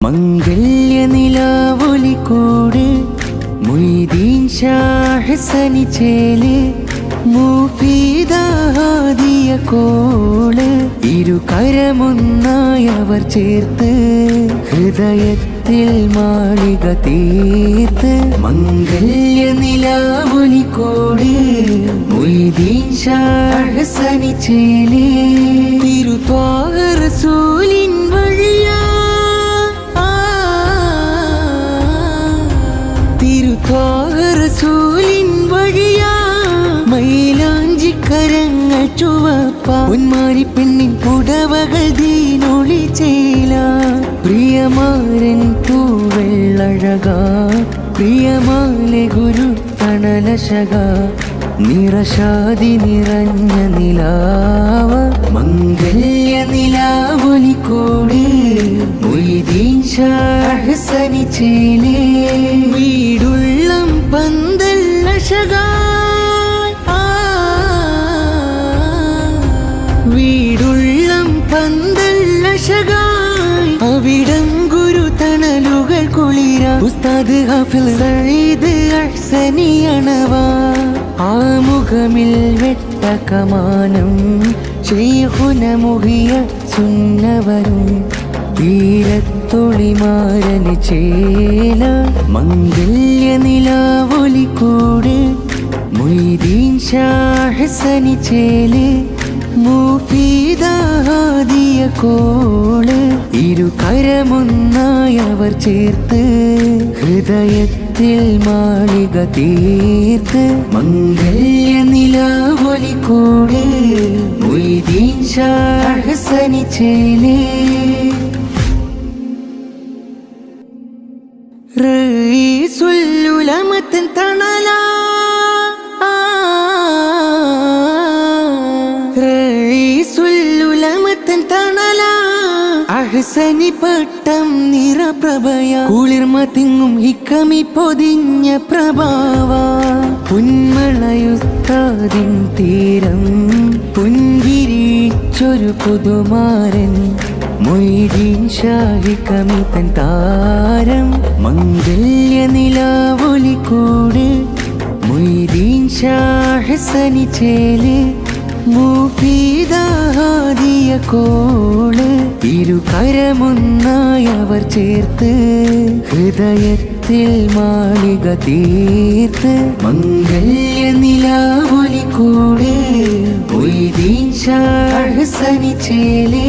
മംഗല്യ നിലാവൊലിക്കൂട് Moideen Shah Hasani ചേല് മുഫീദാദിയ call ഇരുകരമൊന്നായി അവർ ചേർത്ത് ഹൃദയത്തിൽ മാളിക തീർത്ത് മംഗല്യ നിലാവൊലിക്കൂട് മൊയ്തീൻ ഷാ ഹസനി ചേല് തിരുത്വാഹ റസൂലിൻ വഴിയാ തിരുത്വാഹ റസൂലിൻ വഴിയാ മൈലാഞ്ചി കരങ്ങൾ ചുവപ്പ പൊന്മാരി പെണ്ണിൻ പുടവകൾ ദീനൊളി ചേല പ്രിയമാരൻ പൂവെള്ളഴക പ്രിയമാലെ ഗുരു തണലശക നിറശാദി നിറഞ്ഞ നിലാവ മംഗല്യ നിലാവൊലിക്കൂട് മൊയ്തീൻ ഷാ ഹസനി ചേല് വീടുള്ളം പന്തല്ലശക വീടുള്ളം പന്തല്ലശകായ് അവിടം ഗുരു തണലുകൾ കുളിര ഉസ്താദ് ഹാഫിള് സഈദ് അഹ്സനി അണവാ ആമുഖമിൽ വെട്ടകമാനം ശൈഖുന മുഹിയ സുന്നവരും തീരത്തൊളിമാരന് ചേല മംഗല്യ നിലാവൊലിക്കൂട് മൊയ്തീൻ ഷാ ഹസനി ചേല് മുഫീദാദിയ കോള് ഇരുകരമൊന്നായി അവർ ചേർത്ത് ഹൃദയത്തിൽ മാളിക തീർത്ത് മംഗല്യ നിലാവൊലിക്കൂട് മൊയ്തീൻ ഷാ ഹസനി ചേല് റഈസുൽ ഉലമത്തിൻ തണലാ അഹ്സനി പട്ടം നിറപ്രഭയ കുളിർമ തിങ്ങും ഹിക്കമി പൊതിഞ്ഞ പ്രഭാവ പുന്മളയുസ്താദിൻ തീരം പുൻകിരീച്ചൊരു പുതുമാരൻ മൊയ്തീൻ ഷാ ഹിക്കമി തൻ താരം മംഗല്യ നിലാവൊലിക്കൂട് മൊയ്തീൻ ഷാ ഹസനി ചേല് മുഫീദാദിയ കോള് ഇരുകരമൊന്നായി അവർ ചേർത്ത് ഹൃദയത്തിൽ മാളിക തീർത്ത് മംഗല്യ നിലാവൊലിക്കൂട് മൊയ്തീൻ ഷാ ഹസനി ചേല്